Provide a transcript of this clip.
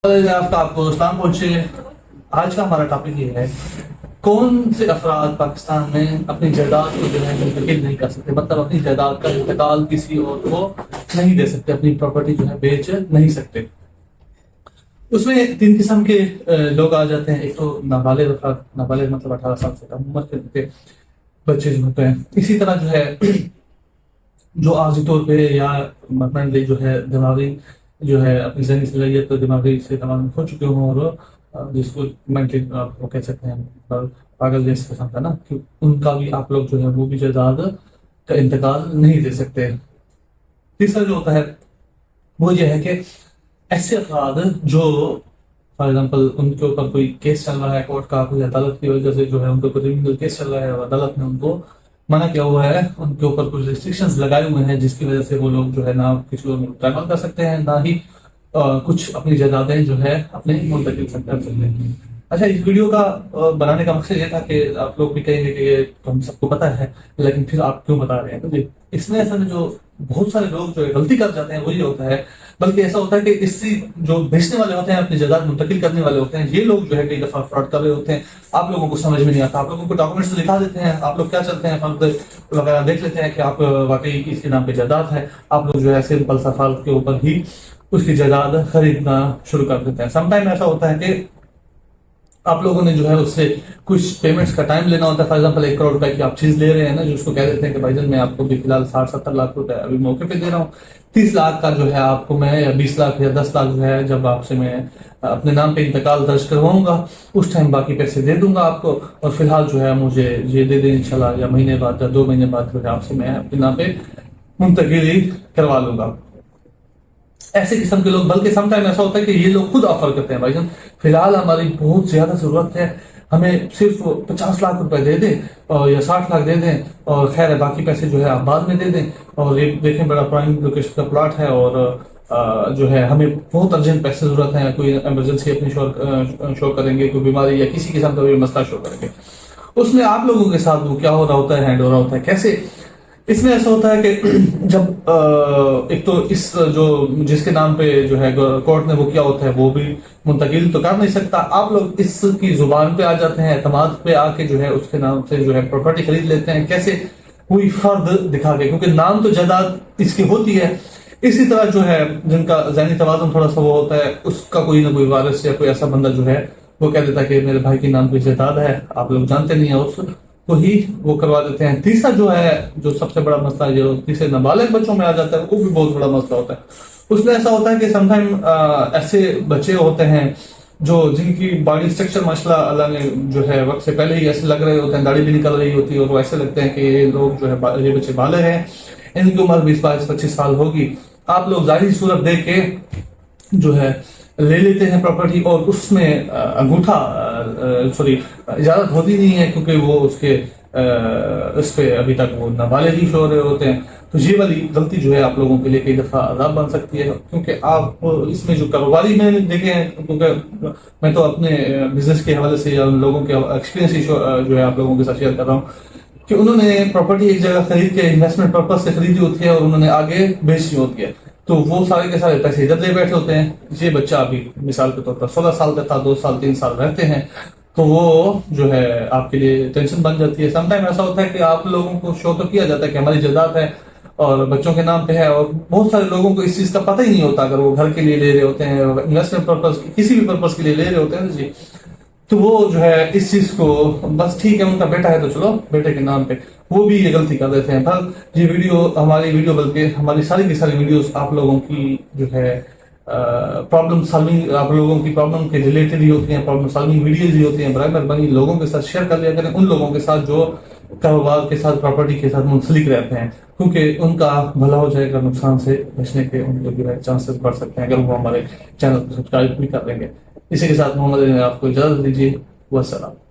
آپ کو اسلام پہنچے۔ آج کا ہمارا ٹاپک یہ ہے کون سے افراد پاکستان میں اپنی جائیداد کو جو ہے منتقل نہیں کر سکتے، مطلب اپنی جائیداد کا انتقال کسی اور کو نہیں دے سکتے، اپنی پراپرٹی جو ہے بیچ نہیں سکتے۔ اس میں تین قسم کے لوگ آ جاتے ہیں۔ ایک تو نابالغ افراد، نابالغ مطلب 18 سال سے کم عمر کے بچے جو ہوتے ہیں۔ اسی طرح جو ہے جو عارضی طور پہ یا پرماننٹلی جو ہے دماغی جو ہے اپنی ذہنی صلاحیت دماغی سے تمام ہو چکے ہوں، اور جس کو مینٹلی آپ وہ کہہ سکتے ہیں پاگل جیسے قسم کا نا، کہ ان کا بھی آپ لوگ جو ہے وہ بھی جائیداد کا انتقال نہیں دے سکتے۔ تیسرا جو ہوتا ہے وہ یہ ہے کہ ایسے افراد جو فار ایگزامپل ان کے اوپر کوئی کیس چل رہا ہے کورٹ کا، کوئی عدالت کی وجہ سے جو ہے ان کو کریمنل کیس چل رہا ہے اور عدالت نے ان کو منع کیا ہوا ہے، ان کے اوپر کچھ ریسٹرکشنز لگائے ہوئے ہیں جس کی وجہ سے وہ لوگ جو ہے نہ کسی اور ملک ٹریول کر سکتے ہیں، نہ ہی کچھ اپنی جائیدادیں جو ہے اپنے منتقل کر سکتے ہیں۔ اچھا، اس ویڈیو کا بنانے کا مقصد یہ تھا کہ آپ لوگ بھی کہیں گے کہ یہ تو ہم سب کو پتہ ہے، لیکن پھر آپ کیوں بتا رہے ہیں؟ تو اس میں اصل میں جو بہت سارے لوگ جو غلطی کر جاتے ہیں وہ یہ ہوتا ہے، بلکہ ایسا ہوتا ہے کہ اس سے جو بیچنے والے ہوتے ہیں، اپنی جائیداد منتقل کرنے والے ہوتے ہیں، یہ لوگ جو ہے کئی دفعہ فراڈ کر رہے ہوتے ہیں۔ آپ لوگوں کو سمجھ میں نہیں آتا، آپ لوگوں کو ڈاکومنٹس دکھا دیتے ہیں، آپ لوگ کیا چلتے ہیں فرد وغیرہ دیکھ لیتے ہیں کہ آپ واقعی اس کے نام پہ جائیداد ہے، آپ لوگ جو ہے سمپل سا فرد کے اوپر ہی اس کی جائیداد خریدنا شروع کر دیتے ہیں۔ سم ٹائم ایسا ہوتا ہے کہ آپ لوگوں نے جو ہے اس سے کچھ پیمنٹس کا ٹائم لینا ہوتا ہے۔ فار ایگزامپل 1 کروڑ روپے کی آپ چیز لے رہے ہیں نا، جو اس کو کہہ دیتے ہیں کہ بھائی جان میں آپ کو بھی فی الحال 60-70 لاکھ روپے ابھی موقع پہ دے رہا ہوں، 30 لاکھ کا جو ہے آپ کو میں، یا 20 لاکھ یا 10 لاکھ جو ہے جب آپ سے میں اپنے نام پہ انتقال درج کرواؤں گا اس ٹائم باقی پیسے دے دوں گا آپ کو، اور فی الحال جو ہے مجھے یہ دے دیں انشاءاللہ، یا مہینے بعد یا 2 مہینے بعد جو ہے آپ سے میں اپنے نام پہ منتقلی کروا لوں گا۔ ایسے قسم کے لوگ، بلکہ سم ٹائم ایسا ہوتا ہے کہ یہ لوگ خود آفر کرتے ہیں، بھائی جان فی الحال ہماری بہت زیادہ ضرورت ہے، ہمیں صرف 50 لاکھ روپے دے دیں یا 60 لاکھ دے دیں، اور خیر ہے باقی پیسے جو ہے آپ بعد میں دے دیں، اور ایک دیکھیں بڑا پرائم لوکیشن کا پلاٹ ہے، اور جو ہے ہمیں بہت ارجنٹ پیسے ضرورت ہے، کوئی ایمرجنسی اپنی شو کریں گے، کوئی بیماری یا کسی قسم کا بھی مسئلہ شو کریں گے۔ اس میں آپ لوگوں کے ساتھ وہ کیا ہو رہا ہوتا ہے، ہینڈ ہو رہا ہوتا ہے کیسے؟ اس میں ایسا ہوتا ہے کہ جب ایک تو اس جو جس کے نام پہ جو ہے کورٹ نے وہ کیا ہوتا ہے وہ بھی منتقل تو کر نہیں سکتا، آپ لوگ اس کی زبان پہ آ جاتے ہیں، اعتماد پہ آ کے جو ہے اس کے نام سے جو ہے پراپرٹی خرید لیتے ہیں۔ کیسے؟ کوئی فرد دکھا کے، کیونکہ نام تو جائیداد اس کی ہوتی ہے۔ اسی طرح جو ہے جن کا ذہنی توازن تھوڑا سا وہ ہوتا ہے، اس کا کوئی نہ کوئی وارث یا کوئی ایسا بندہ جو ہے وہ کہہ دیتا ہے کہ میرے بھائی کے نام پہ جائیداد ہے، آپ لوگ جانتے نہیں ہیں، اس کو ہی وہ کروا دیتے ہیں۔ تیسرا جو ہے جو سب سے بڑا مسئلہ جو تیسرے نابالغ بچوں میں آ جاتا ہے، وہ بھی بہت بڑا مسئلہ ہوتا ہے۔ اس میں ایسا ہوتا ہے کہ سم ٹائم ایسے بچے ہوتے ہیں جو جن کی باڈی اسٹرکچر ماشاءاللہ اللہ نے جو ہے وقت سے پہلے ہی ایسے لگ رہے ہوتے ہیں، داڑھی بھی نکل رہی ہوتی ہے، اور وہ ایسے لگتے ہیں کہ یہ لوگ جو ہے یہ بچے بالغ ہیں، ان کی عمر 20-22-25 سال ہوگی۔ آپ لوگ ظاہری صورت دیکھ کے جو ہے لے لیتے ہیں پراپرٹی، اور اس میں انگوٹھا اجازت ہوتی نہیں ہے، کیونکہ وہ اس پہ ابھی تک وہ نابالغ ہی شو رہے ہوتے ہیں۔ تو یہ والی غلطی جو ہے آپ لوگوں کے لیے کئی دفعہ عذاب بن سکتی ہے، کیونکہ آپ اس میں جو کاروباری میں دیکھیں ہیں، کیونکہ میں تو اپنے بزنس کے حوالے سے یا لوگوں کے ایکسپیرینس ہی جو ہے آپ لوگوں کے ساتھ شیئر کر رہا ہوں، کہ انہوں نے پراپرٹی ایک جگہ خرید کے انویسٹمنٹ پرپز سے خریدی ہوتی ہے، اور انہوں نے آگے بیچنی ہوتی ہے، تو وہ سارے کے سارے پیسے ادھر لے بیٹھے ہوتے ہیں۔ یہ بچہ ابھی مثال کے طور پر 16 سال کا تھا، 2 سال 3 سال رہتے ہیں، تو وہ جو ہے آپ کے لیے ٹینشن بن جاتی ہے۔ سم ٹائم ایسا ہوتا ہے کہ آپ لوگوں کو شو تو کیا جاتا ہے کہ ہماری جائیداد ہے اور بچوں کے نام پہ ہے، اور بہت سارے لوگوں کو اس چیز کا پتہ ہی نہیں ہوتا، اگر وہ گھر کے لیے لے رہے ہوتے ہیں، انویسٹمنٹ پرپز کسی بھی پرپز کے لیے لے رہے ہوتے ہیں جی، تو وہ جو ہے اس چیز کو بس ٹھیک ہے ان کا بیٹا ہے تو چلو بیٹے کے نام پہ، وہ بھی یہ غلطی کر دیتے ہیں۔ پر یہ ویڈیو بلکہ ہماری ساری کی ساری ویڈیوز آپ لوگوں کی جو ہے پرابلم سالونگ، آپ لوگوں کی پرابلم کے ریلیٹڈ ہی ہوتی ہیں، پرابلم سالونگ ویڈیوز ہی ہوتی ہیں۔ برائے مہربانی لوگوں کے ساتھ شیئر کر لیا کریں، ان لوگوں کے ساتھ جو کاروبار کے ساتھ پراپرٹی کے ساتھ منسلک رہتے ہیں، کیونکہ ان کا بھلا ہو جائے گا، نقصان سے بچنے کے ان کے جو ہے چانسز بڑھ سکتے ہیں اگر وہ ہمارے چینل کو سبسکرائب بھی کر لیں گے۔ اسی کے ساتھ محمد علی نے آپ کو اجازت دیجیے، والسلام۔